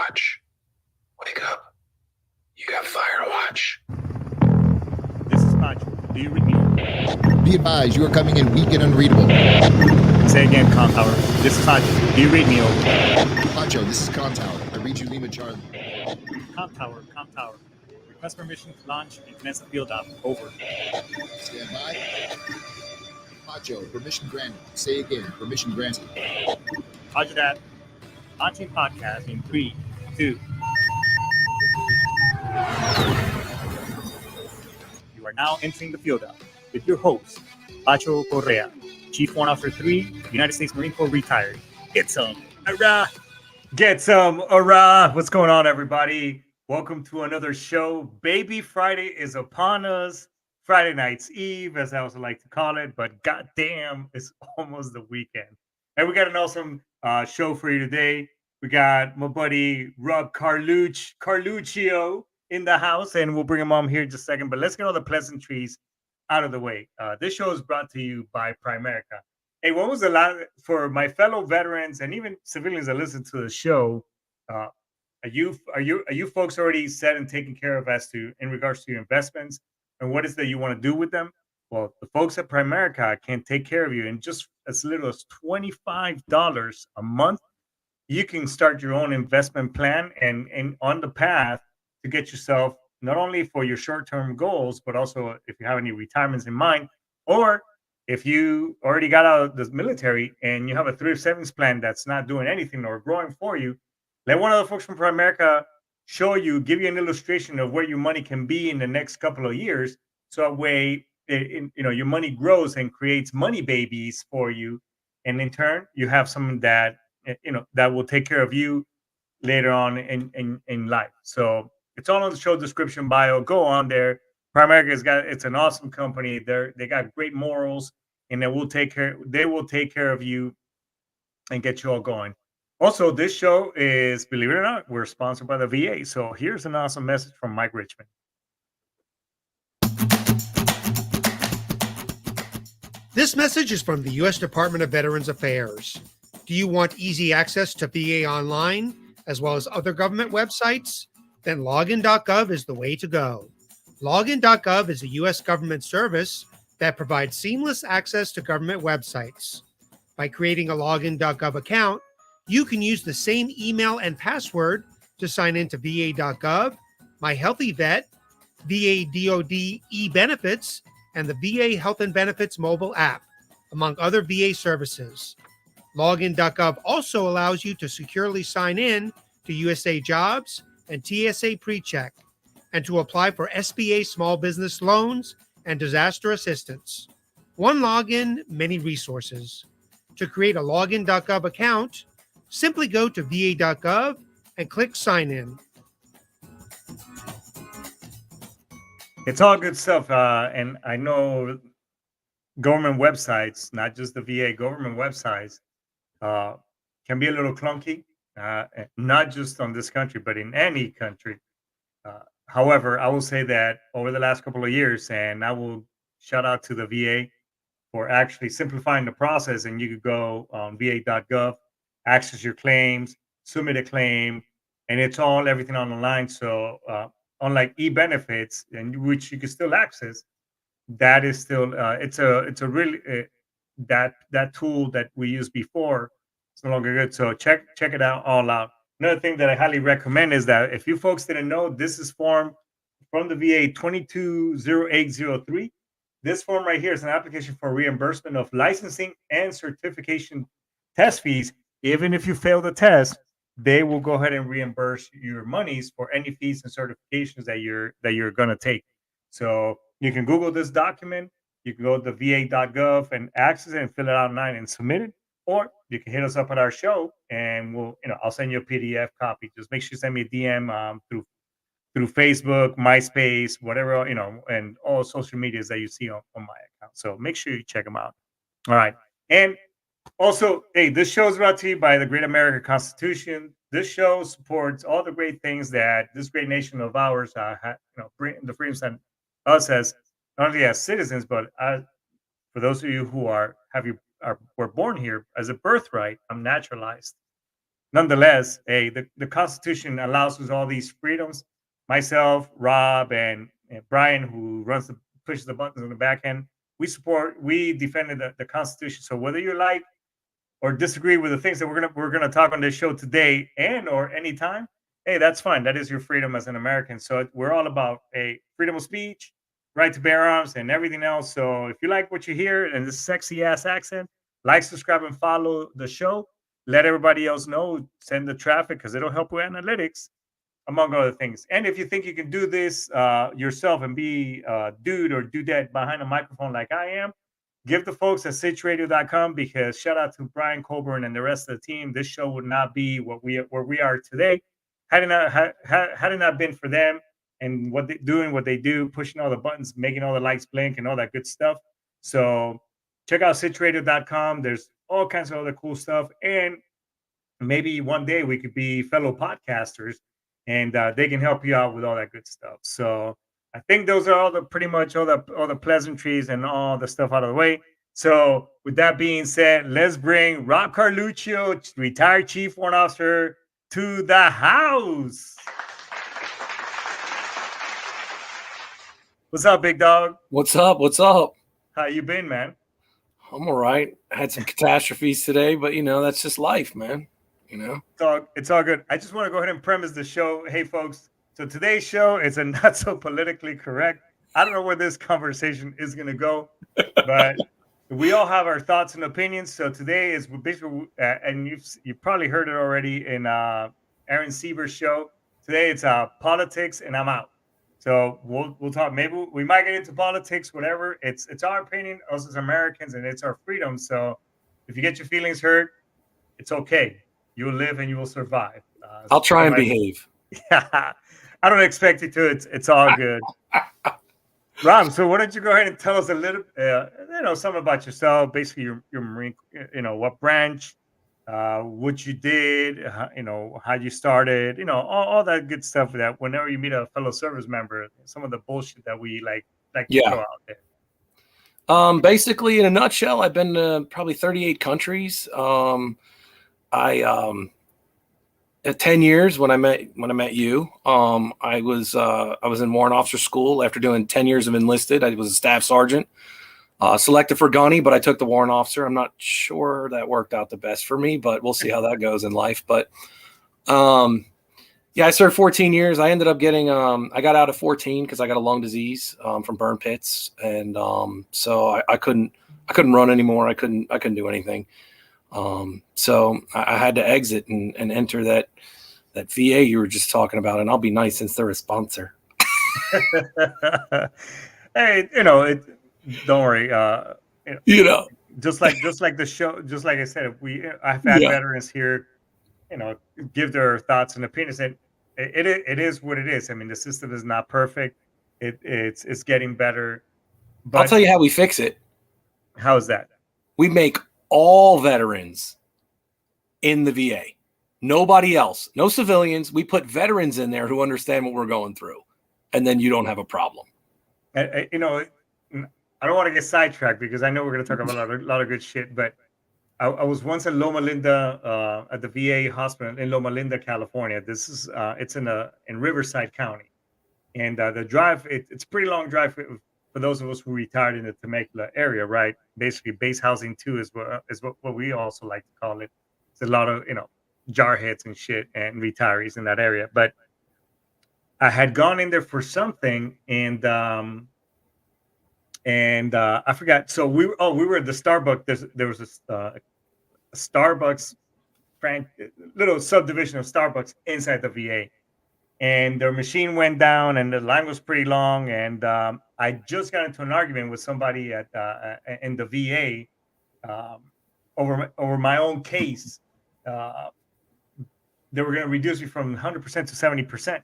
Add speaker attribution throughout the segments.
Speaker 1: watch. Wake up. You got fire to watch.
Speaker 2: This is Macho. Do you read me?
Speaker 3: Be advised, you are coming in weak and unreadable.
Speaker 2: Say again, Con Tower. This is Macho. Do you read me? Over.
Speaker 3: Macho, this is Con Tower. I read you Lima Charlie.
Speaker 2: Con Tower. Request permission to launch and commence the field op. Over.
Speaker 3: Stand by. Macho, permission granted. Say again, permission granted.
Speaker 2: Roger that. Launching podcast in 3, 2. You are now entering the field op with your host, Pacho Correa, Chief Warrant Officer 3, United States Marine Corps retired. Get some. Hurrah! Get some. Hurrah! What's going on, everybody? Welcome to another show. Baby Friday is upon us. Friday night's Eve, as I also like to call it, but goddamn, it's almost the weekend. And we got an awesome show for you today. We got my buddy Rob Carluccio in the house, and we'll bring him on here in just a second. But let's get all the pleasantries out of the way. This show is brought to you by Primerica. Hey, what was the last for my fellow veterans and even civilians that listen to the show? Are you folks already set and taken care of as to in regards to your investments and what is that you want to do with them? Well, the folks at Primerica can take care of you in just as little as $25 a month. You can start your own investment plan and on the path to get yourself not only for your short-term goals, but also if you have any retirements in mind, or if you already got out of the military and you have a thrift savings plan that's not doing anything or growing for you, let one of the folks from Primerica give you an illustration of where your money can be in the next couple of years. So that way, your money grows and creates money babies for you. And in turn, you have someone that, that will take care of you later on in life. So it's all on the show description bio. Go on there. It's an awesome company. They got great morals, and they will take care of you and get you all going. Also, this show is, believe it or not, we're sponsored by the VA. So here's an awesome message from Mike Richmond.
Speaker 4: This message is from the U.S. Department of Veterans Affairs. Do you want easy access to VA Online, as well as other government websites? Then login.gov is the way to go. Login.gov is a U.S. government service that provides seamless access to government websites. By creating a login.gov account, you can use the same email and password to sign into va.gov, My Healthy Vet, VA DoD e-Benefits, and the VA Health and Benefits mobile app, among other VA services. Login.gov also allows you to securely sign in to USA Jobs and TSA PreCheck, and to apply for SBA small business loans and disaster assistance. One login, many resources. To create a login.gov account, simply go to va.gov and click sign in.
Speaker 2: It's all good stuff. And I know government websites, not just the VA, government websites can be a little clunky, not just on this country, but in any country. However, I will say that over the last couple of years, and I will shout out to the VA for actually simplifying the process. And you could go on va.gov, access your claims, submit a claim, and it's everything on the line. So unlike e-benefits, and which you can still access, that is still it's a really that tool that we used before. It's no longer good. So check it out all out. Another thing that I highly recommend is that if you folks didn't know, this is form from the VA 220803. This form right here is an application for reimbursement of licensing and certification test fees. Even if you fail the test, they will go ahead and reimburse your monies for any fees and certifications that you're going to take. So you can Google this document. You can go to va.gov and access it and fill it out online and submit it. Or you can hit us up at our show and I'll send you a PDF copy. Just make sure you send me a DM through Facebook, MySpace, whatever, and all social medias that you see on my account. So make sure you check them out. All right. And also, hey, this show is brought to you by the Great American Constitution. This show supports all the great things that this great nation of ours, bring the freedoms that us as not only as citizens, but for those of you who were born here as a birthright, I'm naturalized. nonetheless, hey, the Constitution allows us all these freedoms. Myself, Rob, and Brian, who pushes the buttons on the back end, we defended the Constitution. So whether you like or disagree with the things that we're gonna talk on this show today and or anytime, hey, that's fine. That is your freedom as an American. So we're all about a freedom of speech, right to bear arms, and everything else. So if you like what you hear and this sexy ass accent, like, subscribe, and follow the show. Let everybody else know. Send the traffic because it'll help with analytics, among other things. And if you think you can do this yourself and be a dude or dudette behind a microphone like I am, give the folks at sitchradio.com, because shout out to Brian Colburn and the rest of the team. This show would not be where we are today had it not been for them and what they do, pushing all the buttons, making all the lights blink and all that good stuff. So check out sitchradio.com. There's all kinds of other cool stuff. And maybe one day we could be fellow podcasters and they can help you out with all that good stuff. So I think those are pretty much all the pleasantries and all the stuff out of the way. So with that being said, let's bring Rob Carluccio, retired Chief Warrant Officer, to the house. What's up, big dog?
Speaker 5: What's up? What's up?
Speaker 2: How you been, man?
Speaker 5: I'm all right. I had some catastrophes today, but that's just life, man.
Speaker 2: It's all good. I just want to go ahead and premise the show. Hey, folks. So today's show is a not so politically correct. I don't know where this conversation is going to go, but we all have our thoughts and opinions. So today is basically, and you've probably heard it already in Aaron Sieber's show. Today it's politics, and I'm out. So we'll talk. Maybe we might get into politics, whatever. It's our opinion, us as Americans, and it's our freedom. So if you get your feelings hurt, it's okay. You'll live and you will survive.
Speaker 5: I'll try and behave.
Speaker 2: Yeah, I don't expect you to. It's all good. Rob, so why don't you go ahead and tell us a little, something about yourself, basically your Marine, what branch, what you did, how you started, all that good stuff that whenever you meet a fellow service member, some of the bullshit that we like to throw out there.
Speaker 5: Basically, in a nutshell, I've been to probably 38 countries. At 10 years when I met you, I was in warrant officer school after doing 10 years of enlisted. I was a staff sergeant, selected for gunny, but I took the warrant officer. I'm not sure that worked out the best for me, but we'll see how that goes in life. But I served 14 years. I ended up getting I got out at 14 because I got a lung disease from burn pits, and so I couldn't run anymore. I couldn't do anything. So I had to exit and enter that VA you were just talking about, and I'll be nice since they're a sponsor.
Speaker 2: Hey, don't worry. Just like the show, just like I said, I've had veterans here, give their thoughts and opinions, and it is what it is. I mean, the system is not perfect. It's getting better. But
Speaker 5: I'll tell you how we fix it.
Speaker 2: How is that?
Speaker 5: We make all veterans in the VA. Nobody else. No civilians. We put veterans in there who understand what we're going through. And then you don't have a problem.
Speaker 2: I don't want to get sidetracked because I know we're going to talk about a lot of good shit, but I was once in Loma Linda at the VA hospital in Loma Linda, California. This is it's in Riverside County. And the drive, it's a pretty long drive for those of us who retired in the Temecula area, right? Basically, base housing 2 is what we also like to call it. It's a lot of jarheads and shit and retirees in that area. But I had gone in there for something, and I forgot. So we were at the Starbucks. There was a Starbucks little subdivision of Starbucks inside the VA. And their machine went down, and the line was pretty long. And I just got into an argument with somebody in the VA over my own case. They were going to reduce me from 100% to 70%.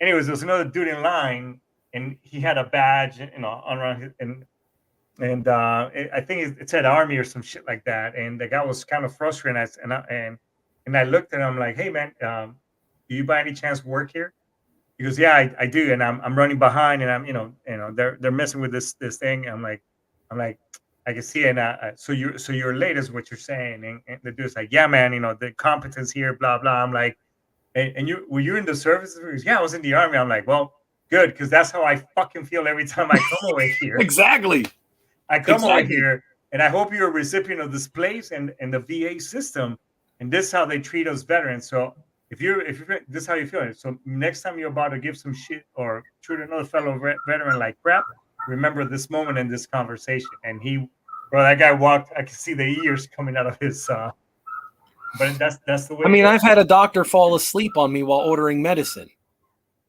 Speaker 2: Anyways, there was another dude in line, and he had a badge, around his, and I think it said Army or some shit like that. And the guy was kind of frustrated, and I looked at him like, "Hey, man, do you by any chance work here?" He goes, "Yeah, I do, and I'm running behind, and I'm they're messing with this thing." I'm like, I can see it. So you're late is what you're saying, and the dude's like, yeah, man, the competence here, blah blah. I'm like, and were you in the service? He goes, yeah, I was in the army. I'm like, well, good, because that's how I fucking feel every time I come over here.
Speaker 5: Exactly.
Speaker 2: I come over here, and I hope you're a recipient of this place and the VA system, and this is how they treat us veterans. So if you're this is how you feel. So next time you're about to give some shit or treat another fellow veteran like crap, remember this moment in this conversation. And that guy walked. I could see the ears coming out of his. But that's the way.
Speaker 5: I mean, I've had a doctor fall asleep on me while ordering medicine.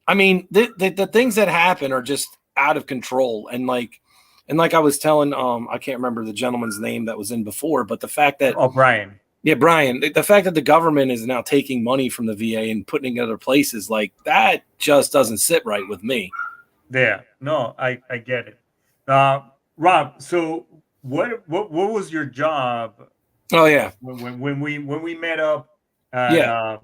Speaker 5: I mean, the things that happen are just out of control, and like I was telling, I can't remember the gentleman's name that was in before, but the fact that
Speaker 2: Brian.
Speaker 5: Yeah, Brian, the fact that the government is now taking money from the VA and putting it in other places, like that just doesn't sit right with me.
Speaker 2: Yeah, no, I get it. Rob, so what was your job?
Speaker 5: Oh yeah,
Speaker 2: when we met up at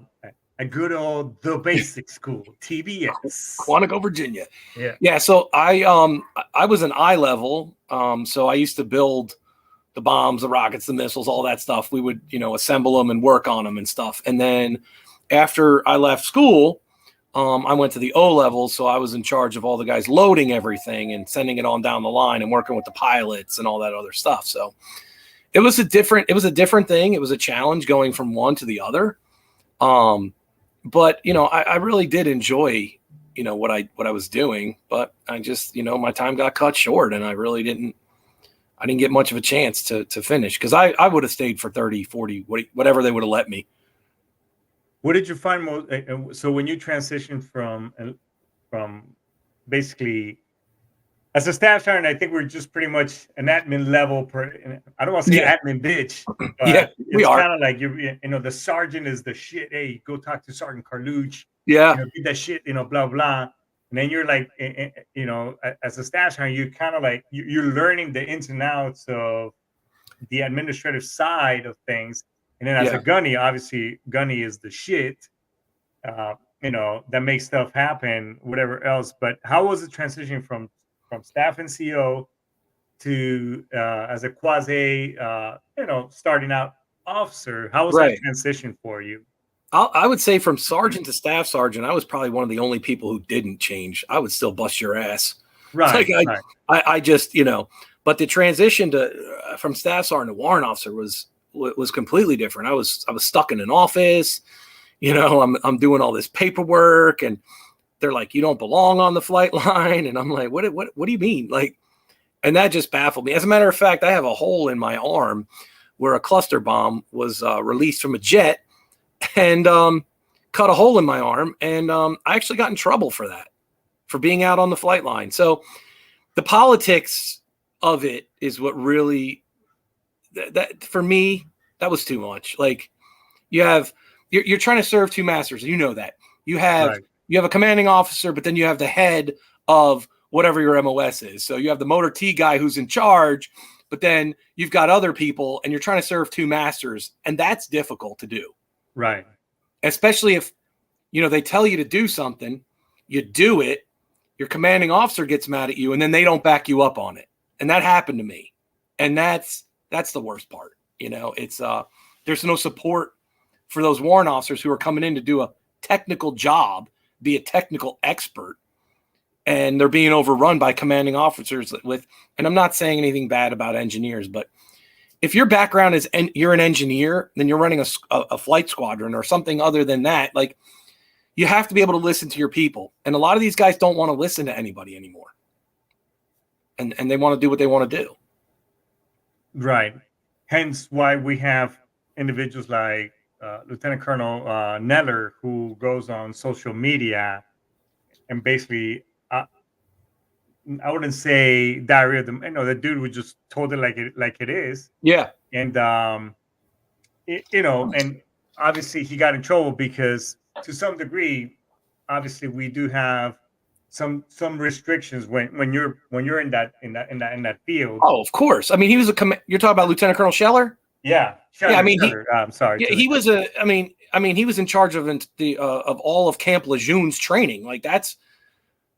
Speaker 2: a good old The Basic School, TBS,
Speaker 5: Quantico, Virginia.
Speaker 2: Yeah.
Speaker 5: So I was an eye level, so I used to build the bombs, the rockets, the missiles, all that stuff. We would, assemble them and work on them and stuff. And then after I left school, I went to the O level. So I was in charge of all the guys loading everything and sending it on down the line and working with the pilots and all that other stuff. So it was a different thing. It was a challenge going from one to the other. But I really did enjoy, what I was doing, but I just, my time got cut short, and I really didn't get much of a chance to finish, because I would have stayed for 30, 40, whatever they would have let me.
Speaker 2: What did you find most? So when you transitioned from basically as a staff sergeant, I think we're just pretty much an admin level. I don't want to say admin bitch.
Speaker 5: Yeah, we are.
Speaker 2: It's kind of like the sergeant is the shit. Hey, go talk to Sergeant Carluccio.
Speaker 5: Yeah,
Speaker 2: get that shit. Blah blah. And then you're like, as a staff sergeant, you're kind of like you're learning the ins and outs of the administrative side of things. And then as a gunny, obviously, gunny is the shit. That makes stuff happen, whatever else. But how was the transition from staff and CO to as a quasi, starting out officer? How was that transition for you?
Speaker 5: I would say from sergeant to staff sergeant, I was probably one of the only people who didn't change. I would still bust your ass.
Speaker 2: Right.
Speaker 5: I just, but the transition from staff sergeant to warrant officer was completely different. I was stuck in an office, I'm doing all this paperwork, and they're like, you don't belong on the flight line. And I'm like, what do you mean? Like, and that just baffled me. As a matter of fact, I have a hole in my arm where a cluster bomb was released from a jet and cut a hole in my arm. And I actually got in trouble for that, for being out on the flight line. So the politics of it is what really, that for me, that was too much. Like, you're trying to serve two masters. That you have a commanding officer, but then you have the head of whatever your MOS is. So you have the motor T guy who's in charge, but then you've got other people, and you're trying to serve two masters, and that's difficult to do.
Speaker 2: Right.
Speaker 5: Especially if, they tell you to do something, you do it, your commanding officer gets mad at you, and then they don't back you up on it. And that happened to me. And that's the worst part. It's there's no support for those warrant officers who are coming in to do a technical job, be a technical expert, and they're being overrun by commanding officers and I'm not saying anything bad about engineers, but if your background is you're an engineer, then you're running a flight squadron or something other than that. Like, you have to be able to listen to your people. And a lot of these guys don't want to listen to anybody anymore. And they want to do what they want to do.
Speaker 2: Right. Hence why we have individuals like Lieutenant Colonel Neller, who goes on social media and basically, I wouldn't say diarrhea. The dude would just told it like it is.
Speaker 5: Yeah.
Speaker 2: And and obviously he got in trouble because to some degree, obviously we do have some restrictions when you're in that field.
Speaker 5: Oh, of course. I mean, he was you're talking about Lieutenant Colonel Scheller?
Speaker 2: Yeah.
Speaker 5: Yeah. I mean,
Speaker 2: I'm sorry.
Speaker 5: Yeah, he was he was in charge of all of Camp Lejeune's training. Like, that's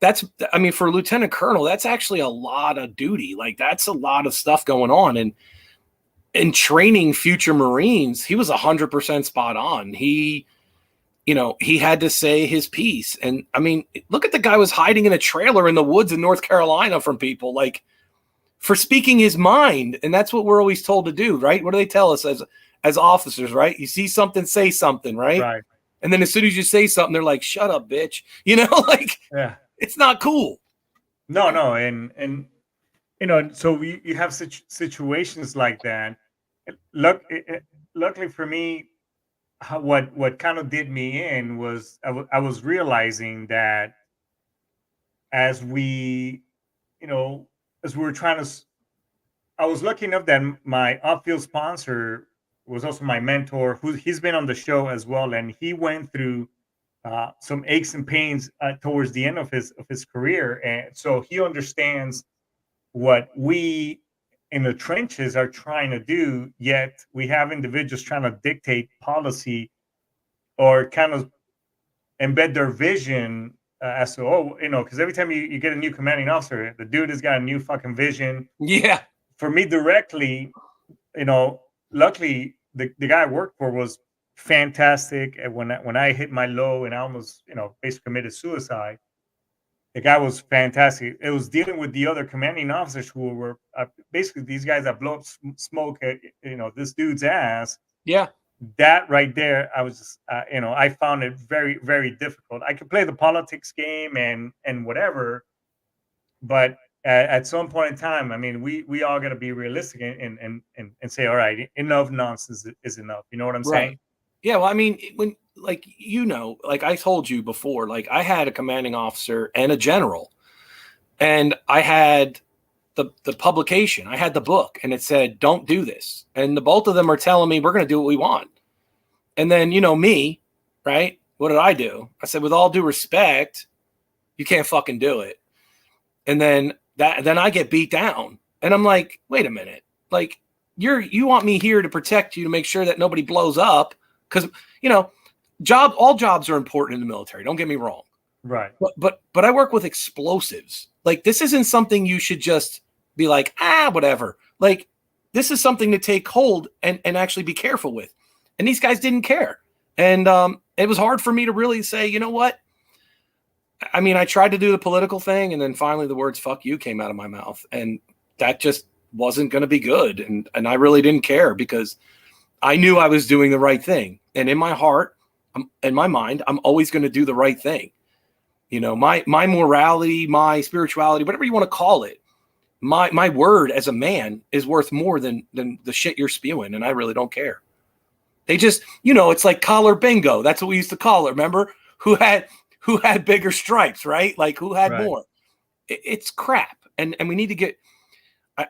Speaker 5: I mean, for a lieutenant colonel, that's actually a lot of duty. Like, that's a lot of stuff going on. And in training future Marines, he was 100% spot on. He had to say his piece. And I mean, look at the guy was hiding in a trailer in the woods in North Carolina from people, like, for speaking his mind. And that's what we're always told to do, right? What do they tell us as officers, right? You see something, say something, right?
Speaker 2: Right.
Speaker 5: And then as soon as you say something, they're like, shut up, bitch. Like,
Speaker 2: Yeah.
Speaker 5: it's not cool.
Speaker 2: No. And so you have such situations like that. Luckily for me, what kind of did me in was I was realizing that as we, as we were trying to, I was lucky enough that my off-field sponsor was also my mentor, he's been on the show as well, and he went through some aches and pains towards the end of his career, and so he understands what we in the trenches are trying to do. Yet we have individuals trying to dictate policy or kind of embed their vision as to, because every time you get a new commanding officer, the dude has got a new fucking vision.
Speaker 5: Yeah.
Speaker 2: For me directly, luckily the guy I worked for was fantastic. And when I hit my low and I almost, basically committed suicide, the guy was fantastic. It was dealing with the other commanding officers who were basically these guys that blow up smoke at, this dude's ass.
Speaker 5: Yeah.
Speaker 2: That right there, I was just, I found it very, very difficult. I could play the politics game and whatever, but at some point in time, I mean, we all got to be realistic and say, all right, enough nonsense is enough. You know what I'm saying?
Speaker 5: Yeah. Well, I mean, when, like, like I told you before, like I had a commanding officer and a general, and I had the publication, I had the book, and it said, don't do this. And the both of them are telling me we're going to do what we want. And then, me, right? What did I do? I said, with all due respect, you can't fucking do it. And then I get beat down, and I'm like, wait a minute. Like, you want me here to protect you, to make sure that nobody blows up. Cause all jobs are important in the military. Don't get me wrong.
Speaker 2: Right.
Speaker 5: But I work with explosives. Like, this isn't something you should just be like, whatever. Like, this is something to take hold and actually be careful with. And these guys didn't care. And it was hard for me to really say, you know what? I mean, I tried to do the political thing, and then finally the words "fuck you" came out of my mouth, and that just wasn't going to be good. And I really didn't care, because I knew I was doing the right thing. And in my heart, in my mind, I'm always going to do the right thing. My morality, my spirituality, whatever you want to call it, my word as a man is worth more than the shit you're spewing. And I really don't care. They just, it's like collar bingo. That's what we used to call it. Remember who had bigger stripes, right? Like, who had more? It's crap. And we need to get,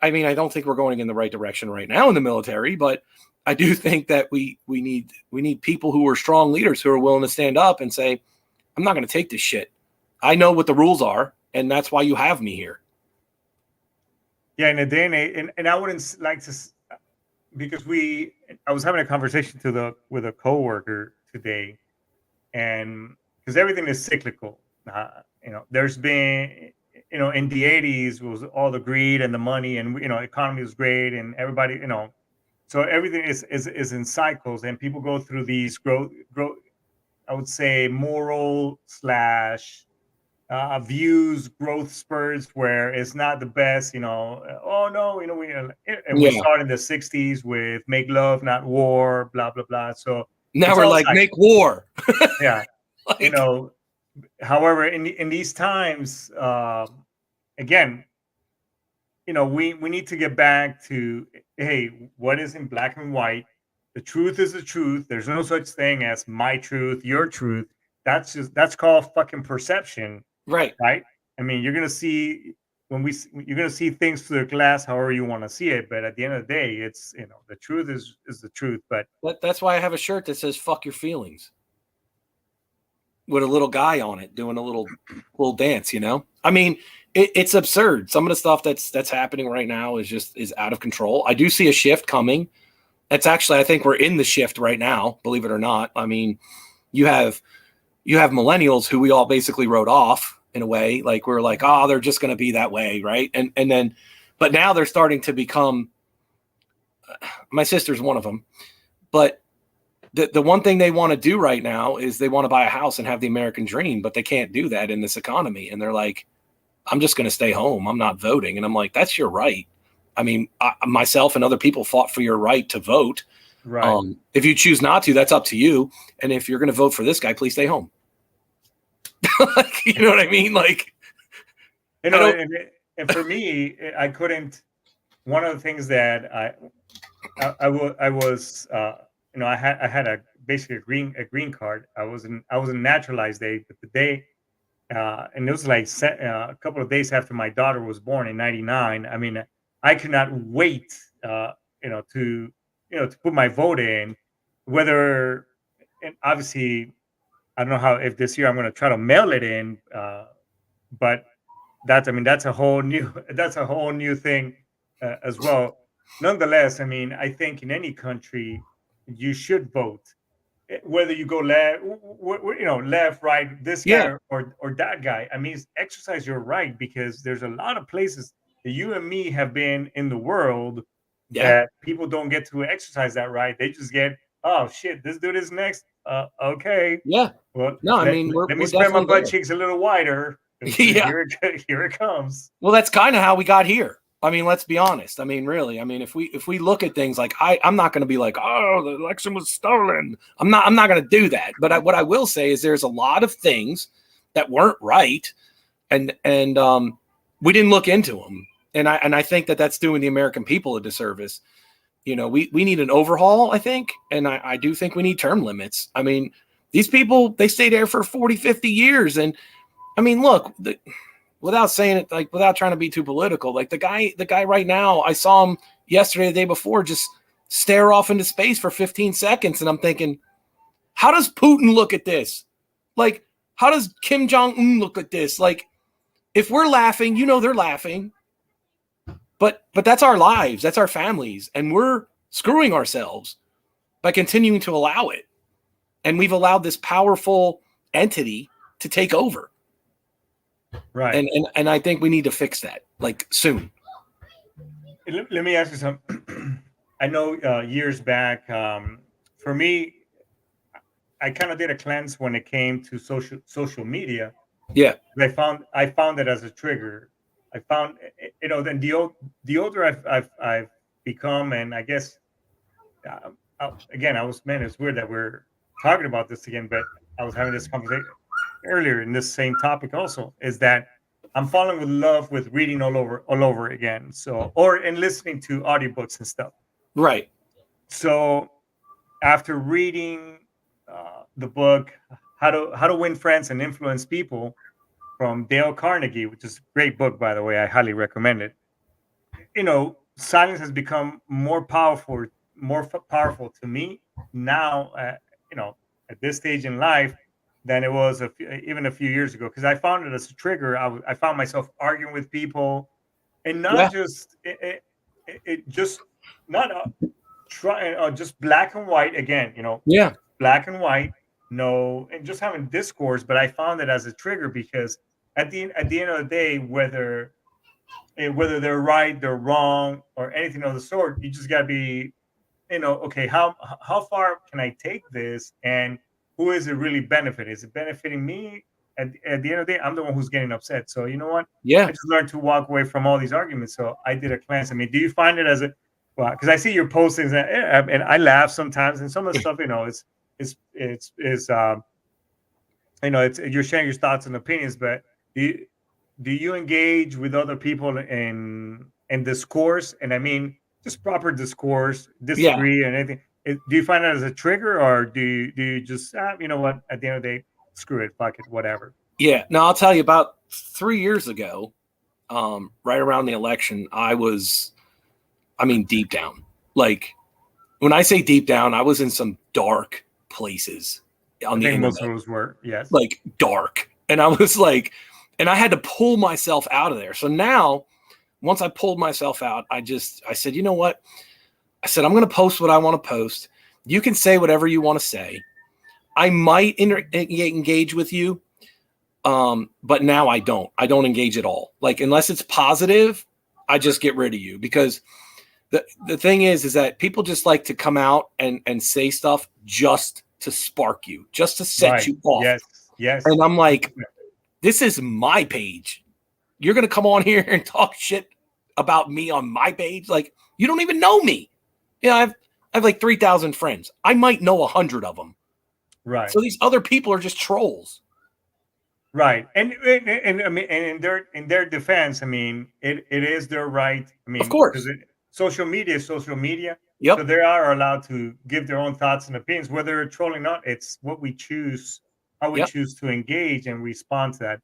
Speaker 5: I mean, I don't think we're going in the right direction right now in the military, but I do think that we need people who are strong leaders, who are willing to stand up and say, I'm not going to take this shit. I know what the rules are, and that's why you have me here.
Speaker 2: Yeah, in a day and age, and I wouldn't like to, because I was having a conversation with a coworker today, and because everything is cyclical. There's been, in the 80s was all the greed and the money, and economy was great, and everybody, so everything is in cycles, and people go through these growth. I would say moral / views growth spurts where it's not the best. We start in the 60s with make love, not war, blah blah blah. So
Speaker 5: now we're like, make war.
Speaker 2: Yeah. However, in these times, again, we need to get back to, hey, what is in black and white? The truth is the truth. There's no such thing as my truth, your truth. That's called fucking perception. Right. I mean, you're gonna see things through the glass however you want to see it, but at the end of the day, it's the truth is the truth. But
Speaker 5: that's why I have a shirt that says "fuck your feelings" with a little guy on it doing a little dance. I mean, it's absurd. Some of the stuff that's happening right now is out of control. I do see a shift coming. It's actually, I think we're in the shift right now, believe it or not. I mean, you have millennials who we all basically wrote off, in a way. Like we're like, oh, they're just going to be that way, right? And then, but now they're starting to become. My sister's one of them, but the one thing they want to do right now is they want to buy a house and have the American dream, but they can't do that in this economy. And they're like, I'm just going to stay home. I'm not voting. And I'm like, that's your right. I mean, myself and other people fought for your right to vote.
Speaker 2: Right.
Speaker 5: If you choose not to, that's up to you. And if you're going to vote for this guy, please stay home. Like, you know what I mean? Like,
Speaker 2: you know, and for me, I couldn't. One of the things that I was, you know, I had basically a green card. I was a naturalized day, but the day, and it was like a couple of days after my daughter was born in '99. I mean, I could not wait, to put my vote in. Whether, and obviously, I don't know if this year I'm going to try to mail it in, but that's a whole new thing as well. Nonetheless, I mean, I think in any country you should vote, whether you go left, right, this guy or that guy. I mean, exercise your right, because there's a lot of places that you and me have been in the world that people don't get to exercise that right. They just get, oh shit, this dude is next. Okay.
Speaker 5: Yeah.
Speaker 2: Well,
Speaker 5: no,
Speaker 2: let me spread my butt cheeks a little wider. Here it comes.
Speaker 5: Well, that's kind of how we got here. I mean, let's be honest. I mean, really. I mean, if we look at things like I'm not going to be like, oh, the election was stolen. I'm not going to do that. But what I will say is there's a lot of things that weren't right, and we didn't look into them. And I think that's doing the American people a disservice. You know, we need an overhaul, I think. And I do think we need term limits. I mean, these people, they stay there for 40, 50 years. And I mean, look, without saying it, like without trying to be too political, like the guy right now, I saw him yesterday, the day before, just stare off into space for 15 seconds. And I'm thinking, how does Putin look at this? Like, how does Kim Jong-un look at this? Like, if we're laughing, they're laughing. But that's our lives, that's our families, and we're screwing ourselves by continuing to allow it. And we've allowed this powerful entity to take over.
Speaker 2: Right.
Speaker 5: And I think we need to fix that, like, soon.
Speaker 2: Let me ask you something. I know years back, for me, I kind of did a cleanse when it came to social media.
Speaker 5: Yeah.
Speaker 2: I found it as a trigger. I found, then the older I've become, and I guess, it's weird that we're talking about this again, but I was having this conversation earlier in this same topic also, is that I'm falling in love with reading all over again. So, and listening to audiobooks and stuff.
Speaker 5: Right.
Speaker 2: So after reading the book, How to Win Friends and Influence People, from Dale Carnegie, which is a great book, by the way. I highly recommend it. Silence has become more powerful to me now, at this stage in life than it was even a few years ago, because I found it as a trigger. I found myself arguing with people, and not just just not trying just black and white again. Black and white. No, and just having discourse, but I found it as a trigger, because at the end of the day, whether they're right, they're wrong, or anything of the sort, you just gotta be, okay, how far can I take this, and who is it really benefiting? Is it benefiting me? At the end of the day, I'm the one who's getting upset. So you know what?
Speaker 5: Yeah,
Speaker 2: I just learned to walk away from all these arguments. So I did a cleanse. I mean, do you find it as because I see your postings and I laugh sometimes, and some of the stuff, it's you're sharing your thoughts and opinions, but do you engage with other people in discourse? And I mean, just proper discourse, disagree and anything. Do you find that as a trigger, or do you just, you know what, at the end of the day, screw it, fuck it, whatever?
Speaker 5: Yeah. No, I'll tell you, about 3 years ago, right around the election, I was, deep down. Like, when I say deep down, I was in some dark places on the internet.
Speaker 2: Most of those were, yes.
Speaker 5: Like, dark. And I was like, and I had to pull myself out of there. So now, once I pulled myself out, I said, you know what? I said, I'm going to post what I want to post. You can say whatever you want to say. I might engage with you. But now I don't engage at all. Like, unless it's positive, I just get rid of you, because the thing is that people just like to come out and say stuff just to spark you, just to set you off.
Speaker 2: Yes.
Speaker 5: And I'm like, this is my page. You're going to come on here and talk shit about me on my page? Like, you don't even know me. Yeah, I have like 3,000 friends. I might know 100 of them.
Speaker 2: Right.
Speaker 5: So these other people are just trolls.
Speaker 2: Right. And I mean, and in their defense, I mean, it is their right. I mean,
Speaker 5: Of course.
Speaker 2: because social media is social media.
Speaker 5: Yep.
Speaker 2: So they are allowed to give their own thoughts and opinions, whether they're trolling or not. It's what we choose, how we
Speaker 5: Yep.
Speaker 2: choose to engage and respond to that.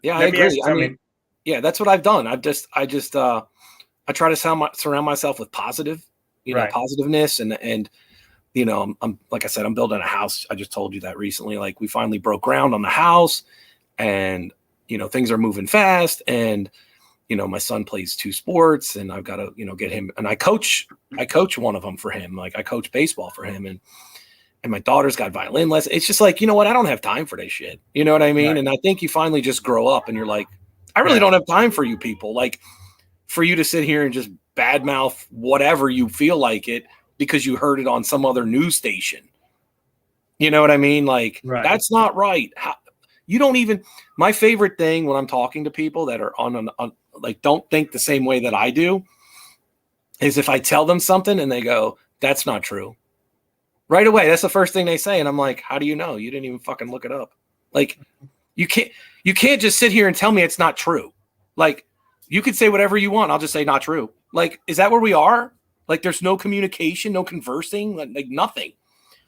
Speaker 5: Yeah,
Speaker 2: Let
Speaker 5: I
Speaker 2: me
Speaker 5: agree.
Speaker 2: ask you
Speaker 5: I mean, yeah, that's what I've done. I try to surround myself with positive,
Speaker 2: Right.
Speaker 5: positiveness, and I'm like I said, I'm building a house. I just told you that recently. Like, we finally broke ground on the house, and things are moving fast, and my son plays 2 sports, and I've got to get him, and I coach one of them for him. Like, I coach baseball for him, and my daughter's got violin lessons. It's just like, what? I don't have time for this shit. You know what I mean?
Speaker 2: Right.
Speaker 5: And I think you finally just grow up and you're like, I really don't have time for you people. Like, for you to sit here and just badmouth whatever you feel like it because you heard it on some other news station. You know what I mean? Like, that's not right. You don't even, my favorite thing when I'm talking to people that are on like, don't think the same way that I do, is if I tell them something and they go, that's not true. Right away, that's the first thing they say, and I'm like, how do you know? You didn't even fucking look it up. Like, you can't just sit here and tell me it's not true. Like, you could say whatever you want. I'll just say not true. Like, is that where we are? Like, there's no communication, no conversing, like nothing.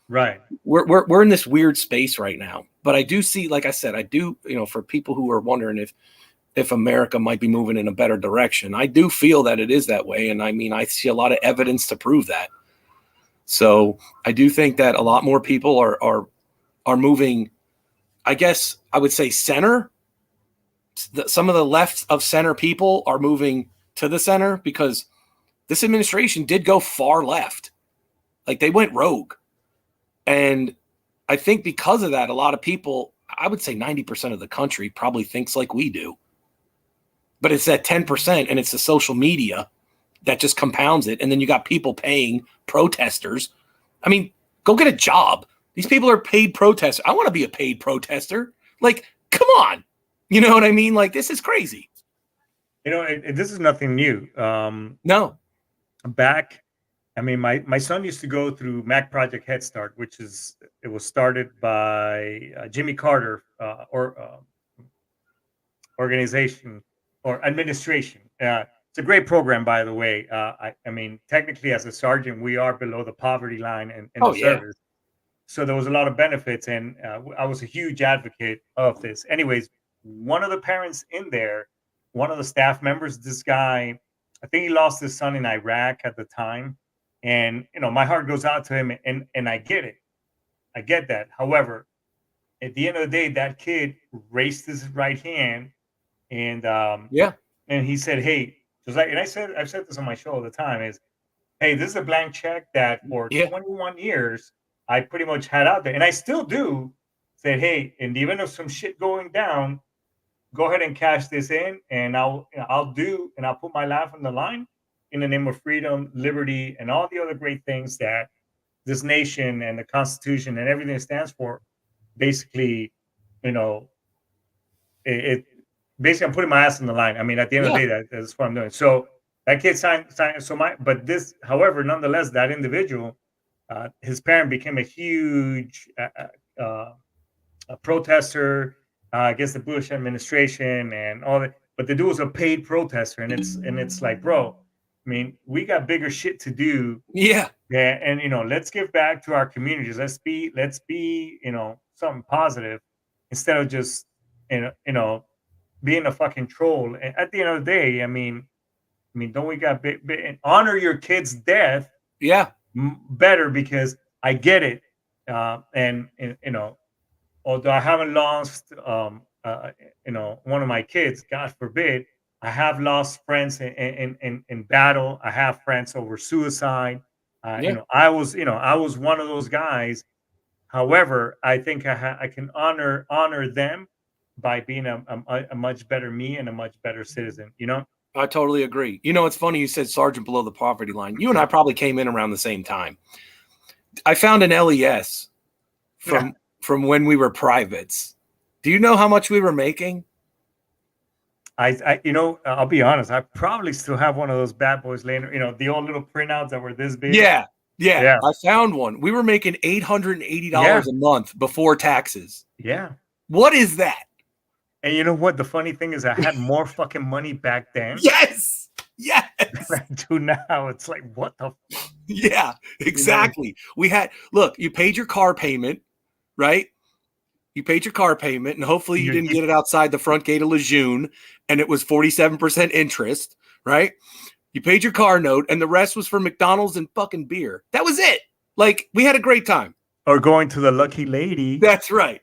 Speaker 2: Right.
Speaker 5: We're in this weird space right now. But I do see, like I said, I do, for people who are wondering if America might be moving in a better direction, I do feel that it is that way. And I mean, I see a lot of evidence to prove that. So I do think that a lot more people are moving, I guess I would say, center. Some of the left of center people are moving to the center, because this administration did go far left. Like, they went rogue. And I think because of that, a lot of people, I would say 90% of the country probably thinks like we do. But it's that 10%, and it's the social media that just compounds it. And then you got people paying protesters. I mean, go get a job. These people are paid protesters. I want to be a paid protester. Like, come on. You know what I mean? Like, this is crazy.
Speaker 2: This is nothing new.
Speaker 5: No.
Speaker 2: Back, I mean, my son used to go through Mac Project Head Start, it was started by Jimmy Carter organization or administration. It's a great program, by the way. I mean, technically, as a sergeant, we are below the poverty line in the service. So there was a lot of benefits, and I was a huge advocate of this. Anyways, one of the parents in there, one of the staff members, this guy, I think he lost his son in Iraq at the time. And, my heart goes out to him, and I get it. I get that. However, at the end of the day, that kid raised his right hand, and and he said, hey, just like, and I've said this on my show all the time, is, hey, this is a blank check that for 21 years I pretty much had out there, and I still do. Said, hey, in the event of some shit going down, go ahead and cash this in, and I'll put my life on the line in the name of freedom, liberty, and all the other great things that this nation and the Constitution and everything it stands for. Basically, it basically, I'm putting my ass on the line. I mean, at the end of the day, that's what I'm doing. So that kid signed. However, nonetheless, that individual, his parent became a huge a protester against the Bush administration and all that. But the dude was a paid protester, and it's like, bro, I mean, we got bigger shit to do.
Speaker 5: Yeah.
Speaker 2: Yeah, and let's give back to our communities. Let's be something positive instead of just being a fucking troll. And at the end of the day, I mean, don't we got and honor your kid's death?
Speaker 5: Yeah,
Speaker 2: better, because I get it, and although I haven't lost one of my kids, God forbid, I have lost friends in battle. I have friends over suicide. I was one of those guys. However, I think I can honor them by being a much better me and a much better citizen. You know?
Speaker 5: I totally agree. You know, it's funny you said sergeant below the poverty line. You and I probably came in around the same time. I found an LES from when we were privates. Do you know how much we were making?
Speaker 2: You know, I'll be honest. I probably still have one of those bad boys laying. You know, the old little printouts that were this big.
Speaker 5: Yeah.
Speaker 2: Yeah.
Speaker 5: I found one. We were making $880 a month before taxes.
Speaker 2: Yeah.
Speaker 5: What is that?
Speaker 2: And you know what? The funny thing is, I had more fucking money back then.
Speaker 5: Yes.
Speaker 2: Than I do now. It's like, what the?
Speaker 5: Yeah, exactly. You know? We had, look, you paid your car payment, right? You paid your car payment, and hopefully you didn't get it outside the front gate of Lejeune, and it was 47% interest, right? You paid your car note, and the rest was for McDonald's and fucking beer. That was it. Like, we had a great time.
Speaker 2: Or going to the Lucky Lady.
Speaker 5: That's right.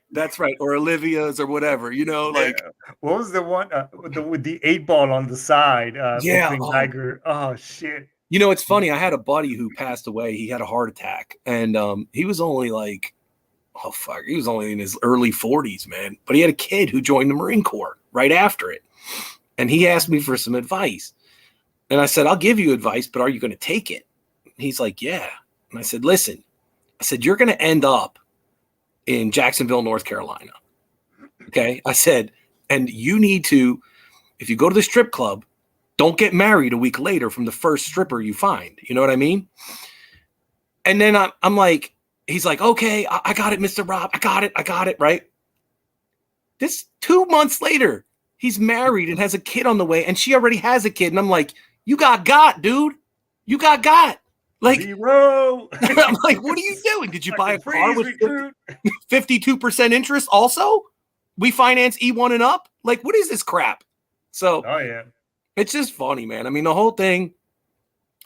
Speaker 5: Or Olivia's or whatever, you know, like.
Speaker 2: What was the one with the 8-ball on the side? Tiger. Oh, shit.
Speaker 5: You know, it's funny. I had a buddy who passed away. He had a heart attack, and he was only like, he was only in his early 40s, man. But he had a kid who joined the Marine Corps right after it. And he asked me for some advice. And I said, I'll give you advice, but are you going to take it? And he's like, yeah. And I said, listen, you're going to end up in Jacksonville, North Carolina. Okay. I said, and you need to, if you go to the strip club, don't get married a week later from the first stripper you find. You know what I mean? And then I'm like, he's like, okay, I got it, Mr. Rob. I got it. Right. This 2 months later, he's married and has a kid on the way, and she already has a kid. And I'm like, you got, dude. You got. Like,
Speaker 2: zero.
Speaker 5: I'm like, what are you doing? Did you buy a car with 52% interest also? We finance E1 and up? Like, what is this crap? So, it's just funny, man. I mean, the whole thing,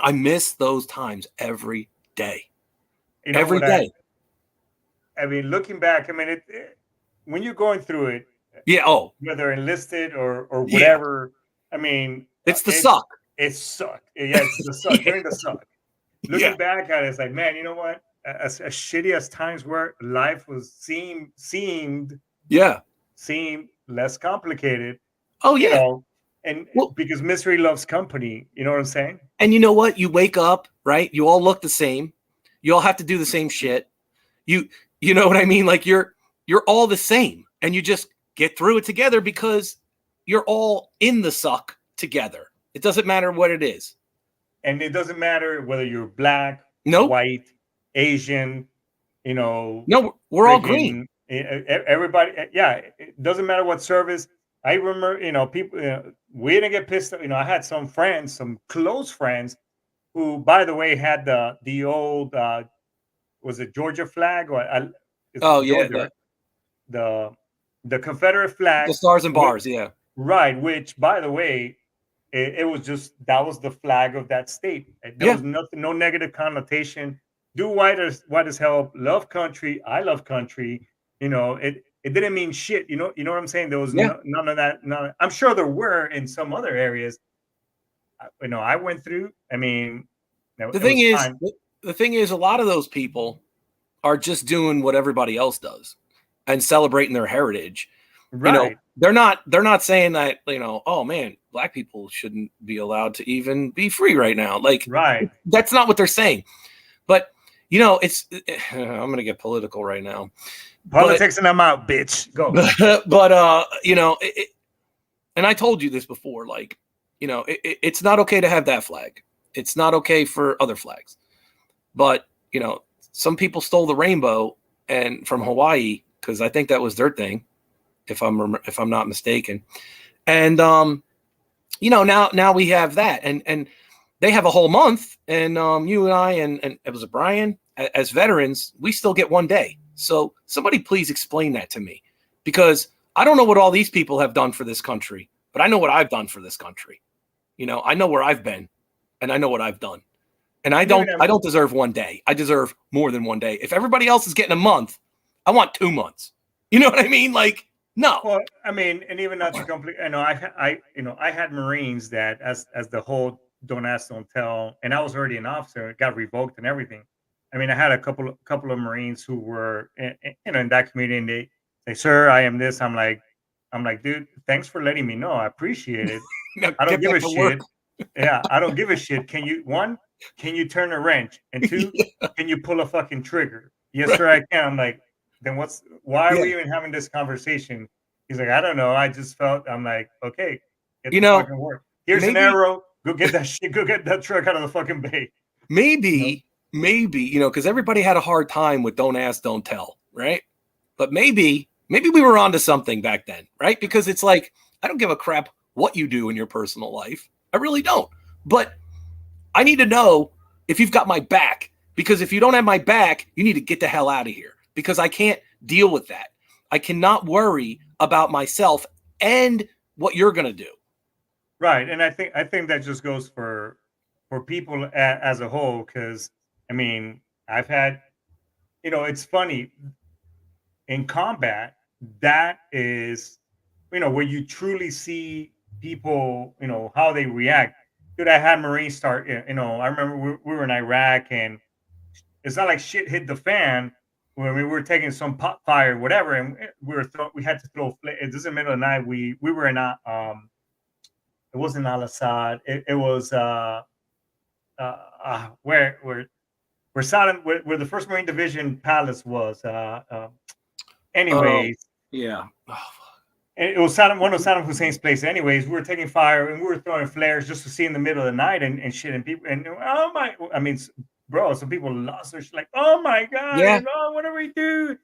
Speaker 5: I miss those times every day. You know, every day.
Speaker 2: I mean, looking back, I mean, when you're going through it, whether enlisted or whatever, I mean,
Speaker 5: it's the suck.
Speaker 2: It sucked. Yeah, it's the suck. During the suck. Looking back at it, it's like, man, you know what? As shitty as times were, life was seemed less complicated.
Speaker 5: Oh yeah.
Speaker 2: You know, and because misery loves company, you know what I'm saying?
Speaker 5: And you know what? You wake up, right? You all look the same. You all have to do the same shit. You know what I mean? Like you're all the same, and you just get through it together because you're all in the suck together. It doesn't matter what it is.
Speaker 2: And it doesn't matter whether you're black, white, Asian, you know.
Speaker 5: No, we're all green.
Speaker 2: Everybody, it doesn't matter what service. I remember, you know, people, we didn't get pissed. You know, I had some friends, some close friends who, by the way, had the old, was it Georgia flag? Or Georgia, the Confederate flag.
Speaker 5: The stars and bars,
Speaker 2: Right, which, by the way, it was just, that was the flag of that state. There was nothing, no negative connotation. Do white as hell, love country. I love country. You know, it didn't mean shit. You know what I'm saying? There was none of that. I'm sure there were in some other areas. You know, I went through. I mean,
Speaker 5: the thing is, a lot of those people are just doing what everybody else does and celebrating their heritage. Right. You know, they're not saying that, you know, oh man, black people shouldn't be allowed to even be free right now. Like, that's not what they're saying. But, you know, I'm going to get political right now.
Speaker 2: Politics and I'm out, bitch. Go.
Speaker 5: But you know, and I told you this before, like, you know, it's not okay to have that flag. It's not okay for other flags. But, you know, some people stole the rainbow and from Hawaii, because I think that was their thing, if I'm not mistaken. And you know, now we have that, and they have a whole month, and you and I and it was Brian, as veterans, we still get 1 day. So somebody please explain that to me, because I don't know what all these people have done for this country, but I know what I've done for this country. You know, I know where I've been, and I know what I've done. And I don't deserve 1 day. I deserve more than 1 day. If everybody else is getting a month, I want 2 months. You know what I mean? Like, no.
Speaker 2: Well, I mean, and even not to complete, I know I had Marines that as the whole don't ask, don't tell, and I was already an officer, it got revoked and everything. I mean, I had a couple of Marines who were in that community, and they say, sir, I am this. I'm I'm like, dude, thanks for letting me know. I appreciate it.
Speaker 5: Now
Speaker 2: I don't
Speaker 5: get
Speaker 2: give
Speaker 5: back
Speaker 2: a
Speaker 5: to work.
Speaker 2: shit. Yeah, I don't give a shit. Can you turn a wrench? And two, can you pull a fucking trigger? Yes,
Speaker 5: Right.
Speaker 2: sir, I can. I'm like, then why are
Speaker 5: Yeah.
Speaker 2: we even having this conversation? He's like, I don't know. I just felt, I'm like, okay, get
Speaker 5: You
Speaker 2: the
Speaker 5: know,
Speaker 2: fucking work. Here's an
Speaker 5: maybe
Speaker 2: arrow. Go get that shit. Go get that truck out of the fucking bay.
Speaker 5: maybe, because everybody had a hard time with don't ask, don't tell, right? But maybe we were onto something back then, right? Because it's like, I don't give a crap what you do in your personal life. I really don't. But I need to know if you've got my back, because if you don't have my back, you need to get the hell out of here, because I can't deal with that. I cannot worry about myself and what you're going to do.
Speaker 2: Right, and I think that just goes for people as a whole. Because I mean, I've had, it's funny in combat. That is, where you truly see people, how they react. Dude, I had Marines start. I remember we were in Iraq, and it's not like shit hit the fan when we were taking some pot fire, whatever, and we had to throw. This is the middle of the night. We were in it wasn't Al Assad. It was where Saddam, where the First Marine Division Palace was. Anyways,
Speaker 5: Yeah.
Speaker 2: it was one of Saddam Hussein's place. Anyways, we were taking fire and we were throwing flares just to see in the middle of the night and shit. And people, and oh my, I mean, bro, some people lost their shit. Like, oh my god,
Speaker 5: Yeah.
Speaker 2: what do we do?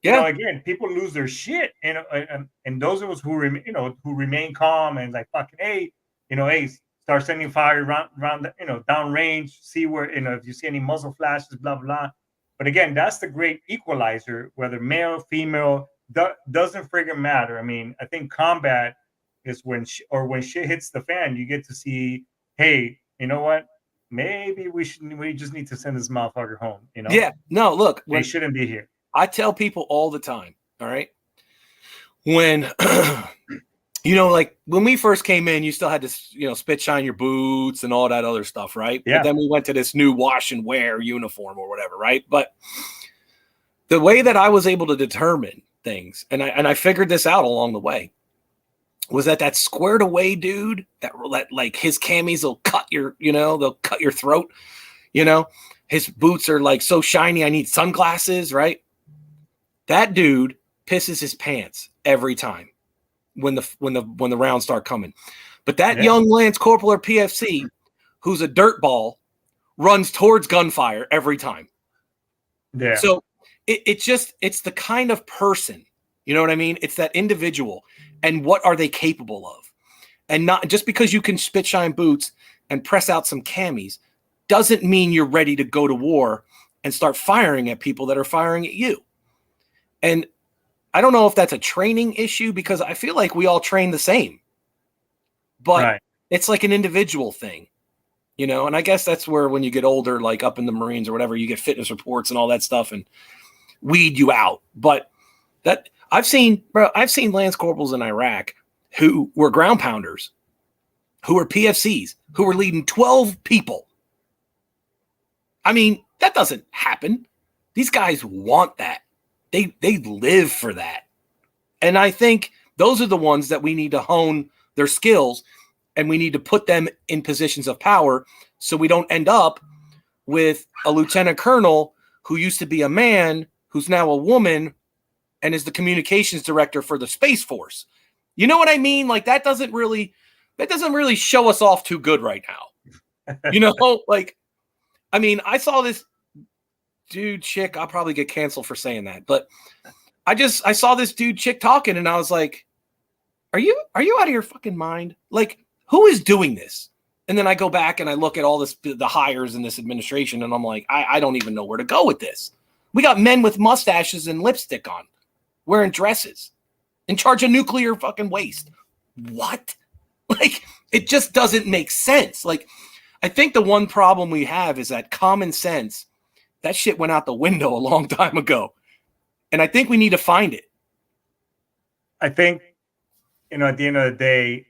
Speaker 5: Yeah.
Speaker 2: Again, people lose their shit, and those of us who remain calm and like fucking, hey, hey, start sending fire around downrange, see where, if you see any muzzle flashes, blah blah. But again, that's the great equalizer, whether male, female, doesn't friggin' matter. I mean, I think combat is when shit hits the fan, you get to see, hey, you know what? Maybe we just need to send this motherfucker home.
Speaker 5: Yeah. No, look,
Speaker 2: they shouldn't be here.
Speaker 5: I tell people all the time, all right, when, like when we first came in, you still had to, spit shine your boots and all that other stuff, right?
Speaker 2: Yeah.
Speaker 5: But then we went to this new wash and wear uniform or whatever, right? But the way that I was able to determine things, and I figured this out along the way, was that squared away dude that like his camis will cut they'll cut your throat, his boots are like so shiny, I need sunglasses, right? That dude pisses his pants every time when the rounds start coming. But that young Lance Corporal or PFC who's a dirtball runs towards gunfire every time.
Speaker 2: Yeah.
Speaker 5: So it's the kind of person, you know what I mean? It's that individual and what are they capable of? And not just because you can spit shine boots and press out some camis doesn't mean you're ready to go to war and start firing at people that are firing at you. And I don't know if that's a training issue, because I feel like we all train the same, but it's like an individual thing, and I guess that's where when you get older, like up in the Marines or whatever, you get fitness reports and all that stuff and weed you out. But that I've seen Lance Corporals in Iraq who were ground pounders, who were PFCs, who were leading 12 people. I mean, that doesn't happen. These guys want that. They live for that. And I think those are the ones that we need to hone their skills, and we need to put them in positions of power so we don't end up with a lieutenant colonel who used to be a man who's now a woman and is the communications director for the Space Force. You know what I mean? Like that doesn't really show us off too good right now. Like, I mean, I saw this dude chick, I'll probably get canceled for saying that, but I saw this dude chick talking and I was like, are you out of your fucking mind? Like, who is doing this? And then I go back and I look at all the hires in this administration and I'm like, I don't even know where to go with this. We got men with mustaches and lipstick on, wearing dresses, in charge of nuclear fucking waste. What? Like, it just doesn't make sense. Like, I think the one problem we have is that common sense, that shit went out the window a long time ago. And I think we need to find it.
Speaker 2: I think, at the end of the day,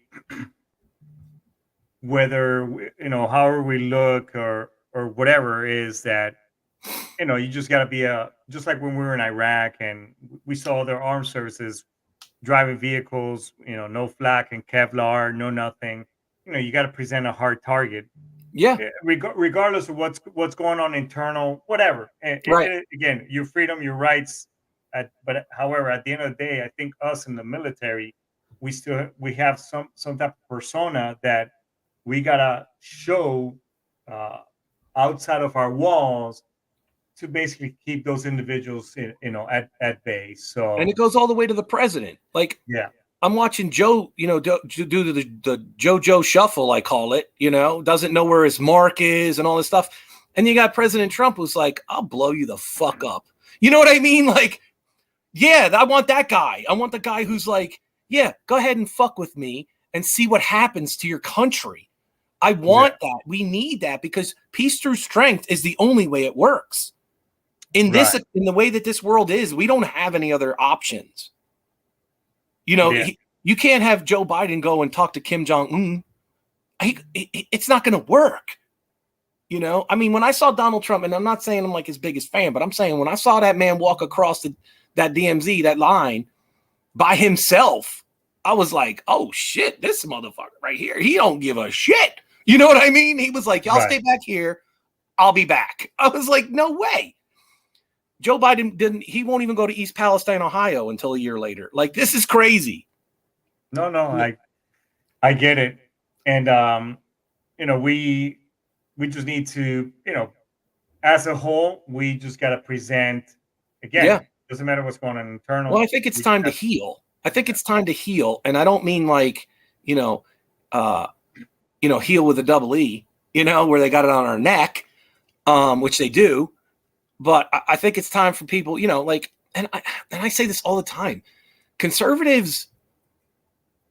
Speaker 2: whether, however we look or whatever, is that, you just got to be just like when we were in Iraq and we saw their armed services driving vehicles, no flak and Kevlar, no nothing. You got to present a hard target.
Speaker 5: Yeah.
Speaker 2: Regardless of what's going on internal, whatever.
Speaker 5: Right.
Speaker 2: Again, your freedom, your rights. But however, at the end of the day, I think us in the military, we have some type of persona that we gotta show outside of our walls to basically keep those individuals, at bay. So,
Speaker 5: And it goes all the way to the president. Like,
Speaker 2: yeah,
Speaker 5: I'm watching Joe, do the JoJo shuffle, I call it, doesn't know where his mark is and all this stuff. And you got President Trump who's like, I'll blow you the fuck up. You know what I mean? Like, yeah, I want that guy. I want the guy who's like, yeah, go ahead and fuck with me and see what happens to your country. I want that. We need that because peace through strength is the only way it works. In the way that this world is, we don't have any other options. You can't have Joe Biden go and talk to Kim Jong-un. It's not going to work. I mean, when I saw Donald Trump, and I'm not saying I'm like his biggest fan, but I'm saying when I saw that man walk across that DMZ, that line by himself, I was like, oh shit, this motherfucker right here, he don't give a shit. You know what I mean? He was like, y'all stay back here. I'll be back. I was like, no way. Joe Biden he won't even go to East Palestine, Ohio until a year later. Like, this is crazy.
Speaker 2: No, I get it. And, we just need to, as a whole, we just got to present again.
Speaker 5: Yeah.
Speaker 2: Doesn't matter what's going on internal.
Speaker 5: Well, I think it's time to heal. And I don't mean like, heal with a double E, where they got it on our neck, which they do. But I think it's time for people, and I say this all the time. Conservatives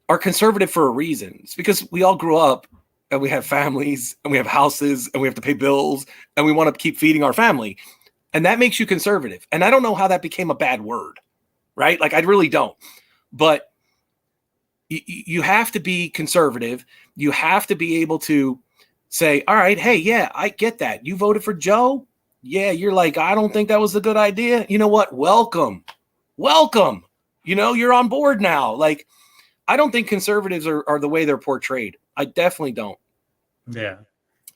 Speaker 5: are conservative for a reason. It's because we all grew up and we have families and we have houses and we have to pay bills and we want to keep feeding our family. And that makes you conservative. And I don't know how that became a bad word, right? Like, I really don't. But you have to be conservative. You have to be able to say, all right, hey, yeah, I get that. You voted for Joe. Yeah, you're like, I don't think that was a good idea. You know what? Welcome. You're on board now. Like, I don't think conservatives are the way they're portrayed. I definitely don't.
Speaker 2: Yeah.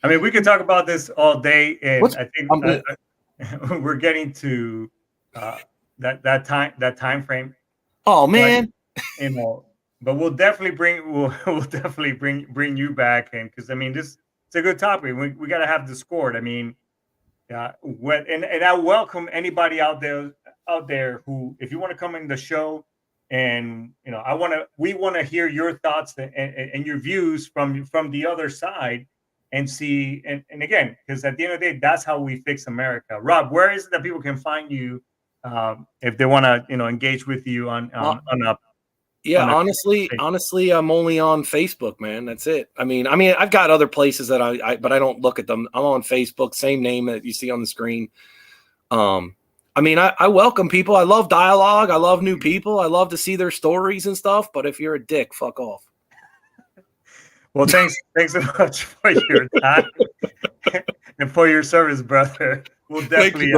Speaker 2: I mean, we could talk about this all day. And I think we're getting to that time frame.
Speaker 5: Oh, man.
Speaker 2: But we'll definitely bring you back. And because, I mean, it's a good topic. We got to have Discord. I mean, and I welcome anybody out there who, if you want to come in the show, and we want to hear your thoughts and your views from the other side, and see and again, because at the end of the day, that's how we fix America. Rob, where is it that people can find you if they want to engage with you on a
Speaker 5: honestly, I'm only on Facebook, man. That's it. I mean, I've got other places that but I don't look at them. I'm on Facebook, same name that you see on the screen. I welcome people. I love dialogue. I love new people. I love to see their stories and stuff. But if you're a dick, fuck off.
Speaker 2: Well, thanks so much for your time and for your service, brother. We'll definitely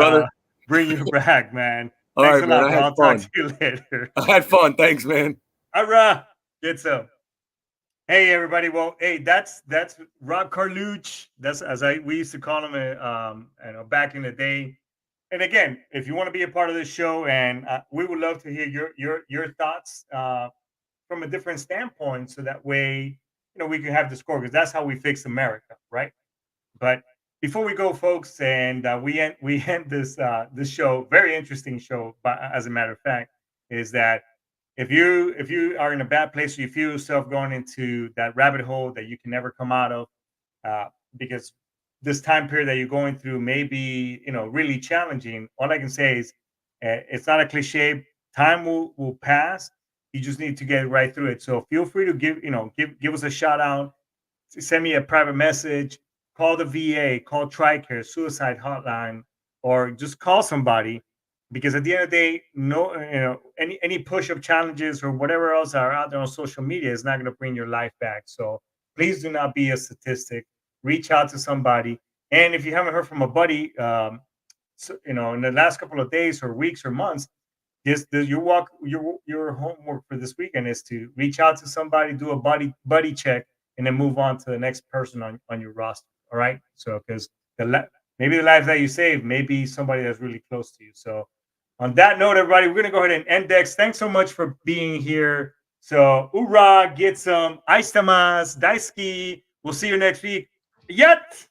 Speaker 2: bring you back, man.
Speaker 5: All right, man.
Speaker 2: I'll talk to you later.
Speaker 5: I had fun. Thanks, man.
Speaker 2: All right. Get some. Hey, everybody. Well, hey, that's Rob Carluccio. That's we used to call him back in the day. And again, if you want to be a part of this show, and we would love to hear your thoughts from a different standpoint, so that way we can have Discord, because that's how we fix America, right? But before we go, folks, and we end this show, very interesting show, but as a matter of fact, is that if you are in a bad place, or you feel yourself going into that rabbit hole that you can never come out of, because this time period that you're going through may be really challenging, all I can say is it's not a cliche. Time will pass. You just need to get right through it. So feel free to give us a shout out, send me a private message, call the VA, call TRICARE, suicide hotline, or just call somebody, because at the end of the day, any push-up challenges or whatever else are out there on social media is not going to bring your life back. So please do not be a statistic. Reach out to somebody. And if you haven't heard from a buddy, in the last couple of days or weeks or months, your homework for this weekend is to reach out to somebody, do a buddy check, and then move on to the next person on your roster. All right. So because maybe the life that you save may be somebody that's really close to you. So on that note, everybody, we're gonna go ahead and index. Thanks so much for being here. So hoorah, get some ice tamas, daisuki. We'll see you next week. Yet.